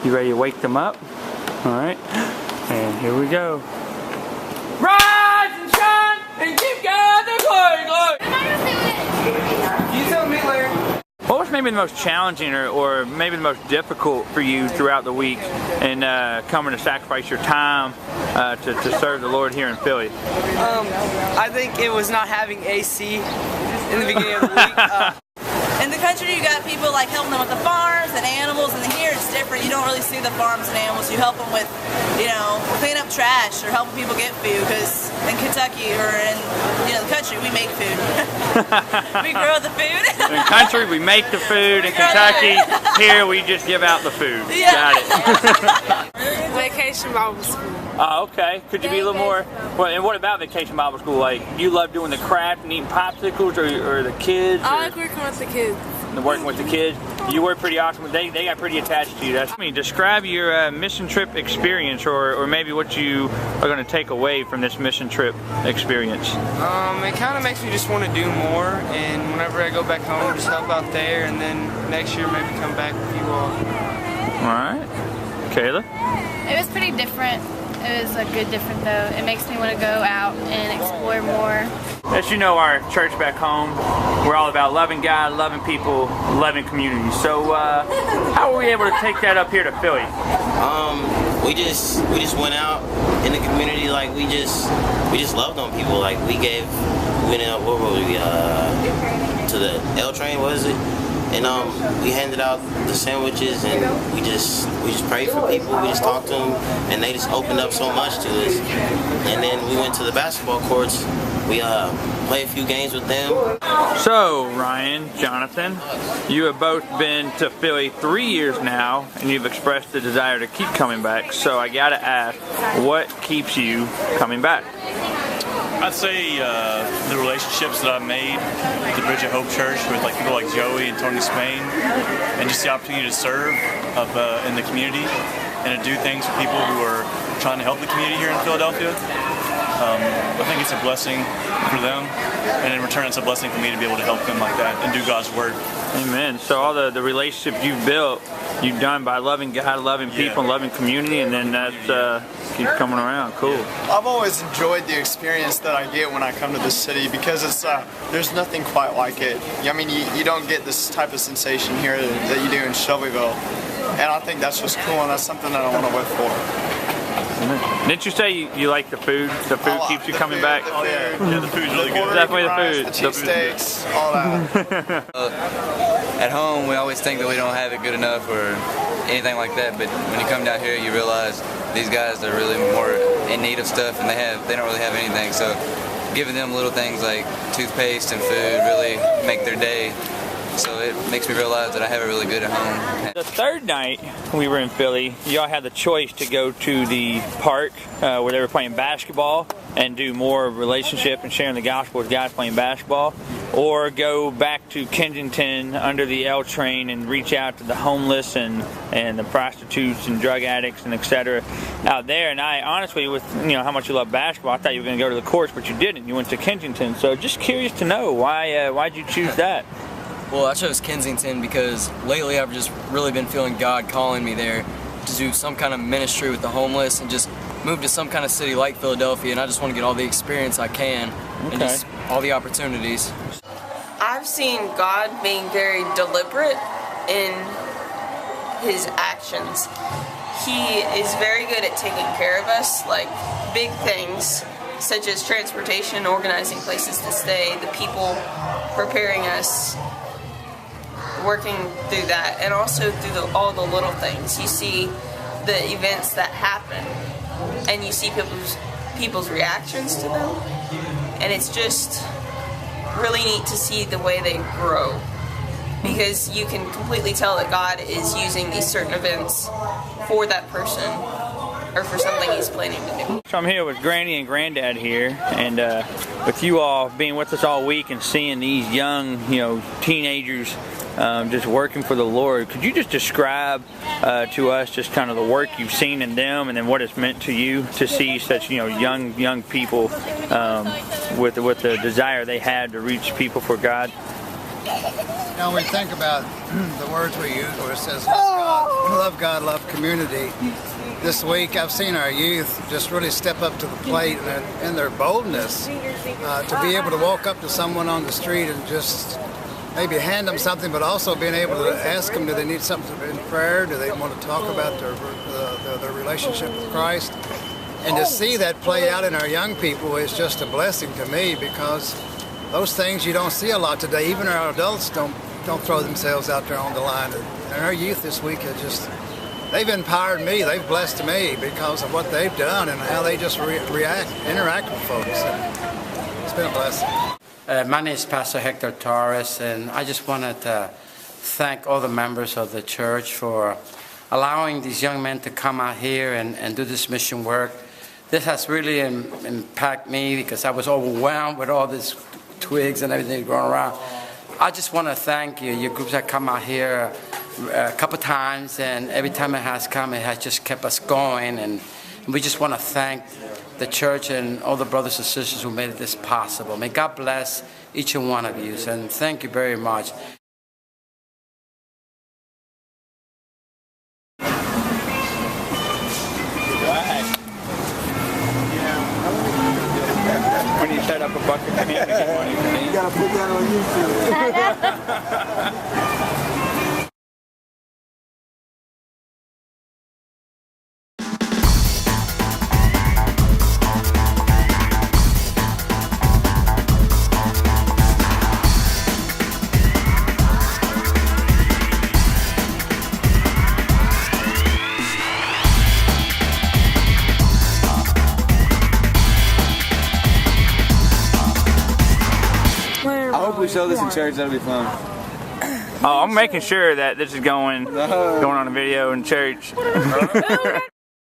You ready to wake them up? All right, and here we go. Rise and shine and give God the glory, glory. You tell me, Larry. What was maybe the most challenging or maybe the most difficult for you throughout the week in coming to sacrifice your time to serve the Lord here in Philly? I think it was not having AC in the beginning of the week. In the country, you got people like helping them with the farms and animals, and here it's different. You don't really see the farms and animals. You help them with, you know, clean up trash or helping people get food. Because in Kentucky or in, you know, the country, we make food. We grow the food. In country, we make the food. In Kentucky, here we just give out the food. Yeah. Got it. Vacation Bible School. Oh, okay. Could you be a little more? Well, and what about Vacation Bible School? Like, you love doing the craft and eating popsicles, or the kids? I like working with the kids. Working with the kids. You were pretty awesome. They got pretty attached to you. That's me. Describe your mission trip experience, or maybe what you are going to take away from this mission trip experience. It kind of makes me just want to do more, and whenever I go back home, just help out there, and then next year maybe come back with you all. All right. Kayla? It was pretty different. It was a good different though. It makes me want to go out and explore more. As you know, our church back home, we're all about loving God, loving people, loving community. So how were we able to take that up here to Philly? We just went out in the community, like we just loved on people. Like we went out, where were we, to the L train, what is it? And we handed out the sandwiches, and we just prayed for people. We just talked to them, and they just opened up so much to us. And then we went to the basketball courts. We played a few games with them. So Ryan, Jonathan, you have both been to Philly 3 years now, and you've expressed the desire to keep coming back. So I gotta ask, what keeps you coming back? I'd say the relationships that I've made at the Bridge of Hope Church with like people like Joey and Tony Spain, and just the opportunity to serve in the community and to do things for people who are trying to help the community here in Philadelphia. I think it's a blessing for them, and in return it's a blessing for me to be able to help them like that and do God's work. Amen. So all the relationships you've built, you've done by loving God, loving people, and loving community, and then that's keep coming around. Cool. I've always enjoyed the experience that I get when I come to this city, because it's there's nothing quite like it. I mean, you don't get this type of sensation here that you do in Shelbyville, and I think that's just cool, and that's something that I want to live for. Didn't you say you like the food? The food keeps you coming back? Oh yeah. Yeah, the food's really good. Definitely the food. The cheesesteaks, all that. At home, we always think that we don't have it good enough or anything like that, but when you come down here, you realize these guys are really more in need of stuff, and they don't really have anything. So giving them little things like toothpaste and food really make their day. So it makes me realize that I have it really good at home. The third night we were in Philly, y'all had the choice to go to the park where they were playing basketball and do more relationship and sharing the gospel with guys playing basketball, or go back to Kensington under the L train and reach out to the homeless and the prostitutes and drug addicts and etc. out there. And I honestly, with how much you love basketball, I thought you were going to go to the courts, but you didn't. You went to Kensington. So just curious to know why'd you choose that? Well, I chose Kensington because lately I've just really been feeling God calling me there to do some kind of ministry with the homeless and just move to some kind of city like Philadelphia, and I just want to get all the experience I can and just all the opportunities. I've seen God being very deliberate in his actions. He is very good at taking care of us, like big things such as transportation, organizing places to stay, the people preparing us, working through that, and also through all the little things. You see the events that happen, and you see people's reactions to them, and it's just really neat to see the way they grow, because you can completely tell that God is using these certain events for that person or for something he's planning to do. So I'm here with Granny and Granddad here, and with you all being with us all week and seeing these young, teenagers just working for the Lord, could you just describe to us just kind of the work you've seen in them, and then what it's meant to you to see such young people with the desire they had to reach people for God? We think about the words we use where it says love God, love community. This week I've seen our youth just really step up to the plate in their boldness to be able to walk up to someone on the street and just maybe hand them something, but also being able to ask them, do they need something in prayer? Do they want to talk about their relationship with Christ? And to see that play out in our young people is just a blessing to me, because those things you don't see a lot today. Even our adults don't throw themselves out there on the line. And our youth this week have just, they've empowered me, they've blessed me because of what they've done and how they just interact with folks. And it's been a blessing. My name is Pastor Hector Torres, and I just wanted to thank all the members of the church for allowing these young men to come out here and do this mission work. This has really impacted me because I was overwhelmed with all these twigs and everything growing around. I just want to thank you. Your groups have come out here a couple times, and every time it has come, it has just kept us going. And we just want to thank the church and all the brothers and sisters who made this possible. May God bless each and one of you, and thank you very much. When you set up a bucket for him to get money for me. You gotta put that on YouTube. I hope we show this in church. That'll be fun. Oh, I'm making sure that this is going on a video in church.